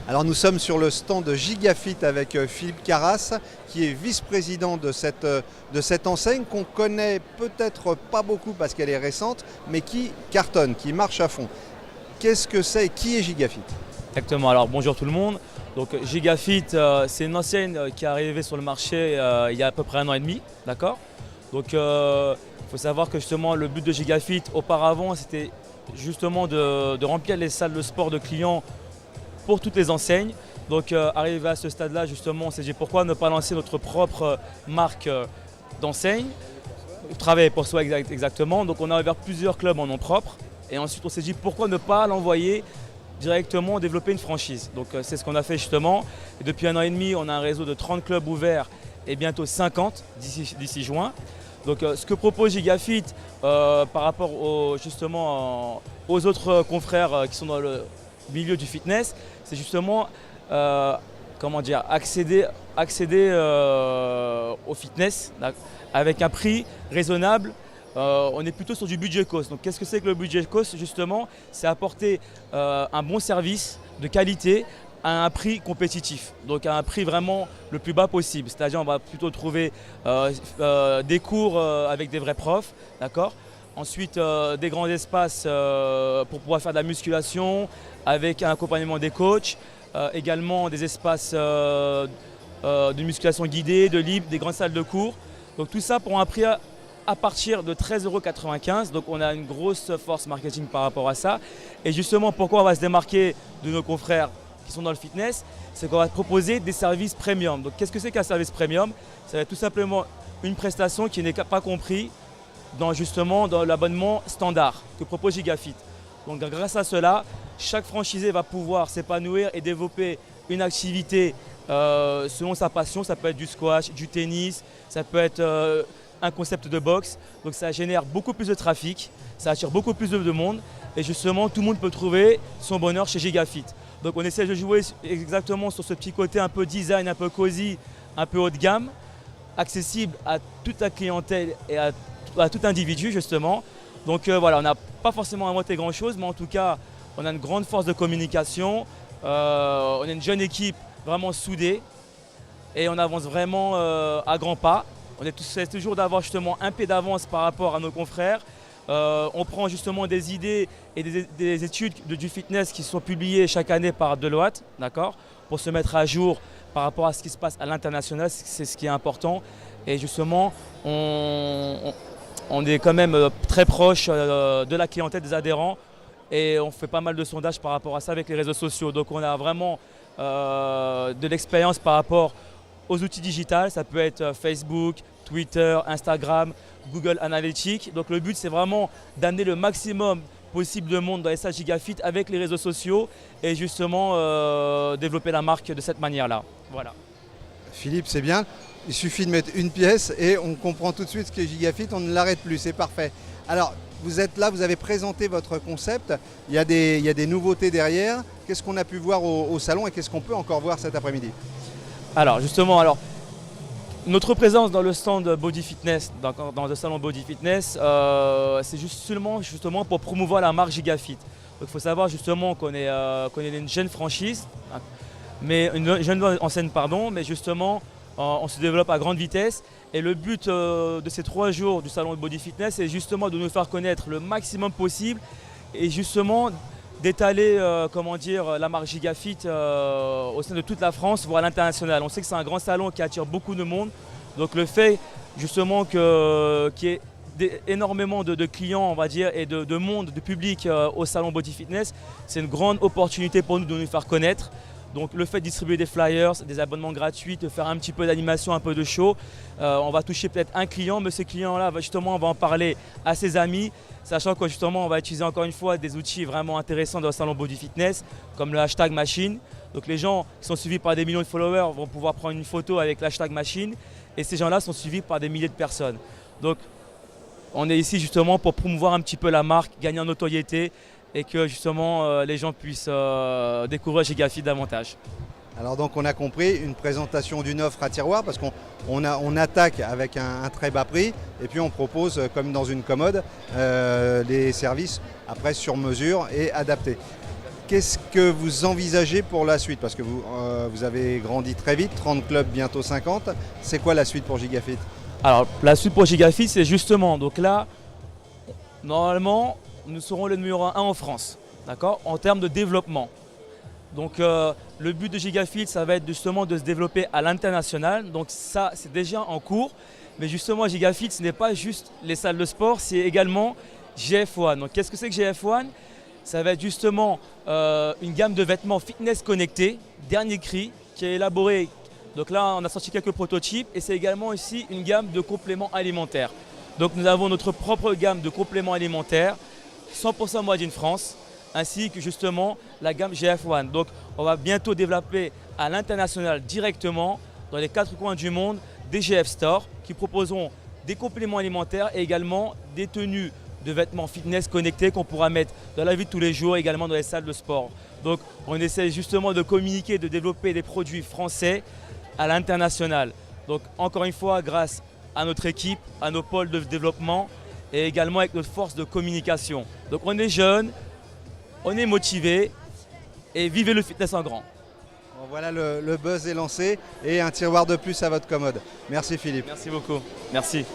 Alors nous sommes sur le stand de Gigafit avec Philippe Carras, qui est vice-président de cette enseigne qu'on connaît peut-être pas beaucoup parce qu'elle est récente, mais qui cartonne, qui marche à fond. Qu'est-ce que c'est et qui est Gigafit? Exactement, alors bonjour tout le monde. Donc Gigafit, c'est une enseigne qui est arrivée sur le marché il y a à peu près 1 an et demi, d'accord. Donc il faut savoir que justement le but de Gigafit auparavant c'était justement de remplir les salles de sport de clients pour toutes les enseignes. Donc arrivé à ce stade-là, justement, on s'est dit pourquoi ne pas lancer notre propre marque d'enseigne, travailler pour soi exactement. Donc on a ouvert plusieurs clubs en nom propre et ensuite on s'est dit pourquoi ne pas l'envoyer directement développer une franchise. Donc c'est ce qu'on a fait justement. Et depuis 1 an et demi, on a un réseau de 30 clubs ouverts et bientôt 50 d'ici juin. Donc ce que propose Gigafit par rapport justement aux autres confrères qui sont dans le milieu du fitness, c'est justement accéder au fitness avec un prix raisonnable. On est plutôt sur du budget cost. Donc qu'est-ce que c'est que le budget cost? Justement, c'est apporter un bon service de qualité à un prix compétitif, donc à un prix vraiment le plus bas possible. C'est-à-dire on va plutôt trouver des cours avec des vrais profs, d'accord. Ensuite, des grands espaces pour pouvoir faire de la musculation avec un accompagnement des coachs. Également des espaces de musculation guidée, de libre, des grandes salles de cours. Donc tout ça pour un prix à partir de 13,95 €. Donc on a une grosse force marketing par rapport à ça. Et justement, pourquoi on va se démarquer de nos confrères qui sont dans le fitness, c'est qu'on va proposer des services premium. Donc qu'est-ce que c'est qu'un service premium? Ça va être tout simplement une prestation qui n'est pas comprise dans l'abonnement standard que propose Gigafit. Donc grâce à cela, chaque franchisé va pouvoir s'épanouir et développer une activité selon sa passion. Ça peut être du squash, du tennis, ça peut être un concept de boxe. Donc ça génère beaucoup plus de trafic, ça attire beaucoup plus de monde et justement tout le monde peut trouver son bonheur chez Gigafit. Donc on essaie de jouer exactement sur ce petit côté un peu design, un peu cosy, un peu haut de gamme, accessible à toute la clientèle et à tout individu justement. Donc voilà, on n'a pas forcément inventé grand chose, mais en tout cas on a une grande force de communication, on a une jeune équipe vraiment soudée et on avance vraiment à grands pas. On essaie toujours d'avoir justement un pied d'avance par rapport à nos confrères. On prend justement des idées et des études du fitness qui sont publiées chaque année par Deloitte, d'accord, pour se mettre à jour par rapport à ce qui se passe à l'international, c'est ce qui est important. Et justement, on est quand même très proche de la clientèle des adhérents et on fait pas mal de sondages par rapport à ça avec les réseaux sociaux. Donc on a vraiment de l'expérience par rapport aux outils digitaux. Ça peut être Facebook, Twitter, Instagram, Google Analytics. Donc le but c'est vraiment d'amener le maximum possible de monde dans les salles Gigafit avec les réseaux sociaux et justement développer la marque de cette manière-là. Voilà. Philippe, c'est bien. Il suffit de mettre une pièce et on comprend tout de suite ce qu'est Gigafit, on ne l'arrête plus, c'est parfait. Alors, vous êtes là, vous avez présenté votre concept, il y a des nouveautés derrière. Qu'est-ce qu'on a pu voir au salon et qu'est-ce qu'on peut encore voir cet après-midi? Alors justement, notre présence dans le stand Body Fitness, dans le salon Body Fitness, c'est justement pour promouvoir la marque Gigafit. Donc il faut savoir justement qu'on est une jeune franchise, mais une jeune enseigne, pardon, mais justement on se développe à grande vitesse. Et le but de ces 3 jours du salon de Body Fitness, c'est justement de nous faire connaître le maximum possible et justement d'étaler la marque Gigafit au sein de toute la France, voire à l'international. On sait que c'est un grand salon qui attire beaucoup de monde. Donc le fait justement qu'il y ait énormément de clients, on va dire, et de monde, de public au salon Body Fitness, c'est une grande opportunité pour nous de nous faire connaître. Donc le fait de distribuer des flyers, des abonnements gratuits, de faire un petit peu d'animation, un peu de show, on va toucher peut-être un client, mais ces clients-là, justement, on va en parler à ses amis, sachant que justement, on va utiliser encore une fois des outils vraiment intéressants dans le salon Body Fitness, comme le hashtag machine. Donc les gens qui sont suivis par des millions de followers vont pouvoir prendre une photo avec l'hashtag machine, et ces gens-là sont suivis par des milliers de personnes. Donc on est ici justement pour promouvoir un petit peu la marque, gagner en notoriété, et que justement les gens puissent découvrir Gigafit davantage. Alors donc on a compris, une présentation d'une offre à tiroir parce qu'on attaque avec un très bas prix et puis on propose comme dans une commode les services après sur mesure et adaptés. Qu'est-ce que vous envisagez pour la suite? Parce que vous avez grandi très vite, 30 clubs, bientôt 50. C'est quoi la suite pour Gigafit? Alors, la suite pour Gigafit, c'est justement, donc là, normalement, nous serons le numéro 1 en France, d'accord, en termes de développement. Donc, le but de Gigafit, ça va être justement de se développer à l'international. Donc, ça, c'est déjà en cours. Mais justement, Gigafit, ce n'est pas juste les salles de sport, c'est également GF1. Donc, qu'est-ce que c'est que GF1? Ça va être justement une gamme de vêtements fitness connectés, dernier cri, qui est élaborée. Donc là, on a sorti quelques prototypes et c'est également ici une gamme de compléments alimentaires. Donc nous avons notre propre gamme de compléments alimentaires, 100% made in France, ainsi que justement la gamme GF1. Donc on va bientôt développer à l'international directement, dans les 4 coins du monde, des GF Store qui proposeront des compléments alimentaires et également des tenues de vêtements fitness connectés qu'on pourra mettre dans la vie de tous les jours, également dans les salles de sport. Donc on essaie justement de communiquer, de développer des produits français à l'international. Donc encore une fois, grâce à notre équipe, à nos pôles de développement et également avec notre force de communication. Donc on est jeune, on est motivé et vivez le fitness en grand. Bon, voilà, le buzz est lancé et un tiroir de plus à votre commode. Merci Philippe. Merci beaucoup. Merci.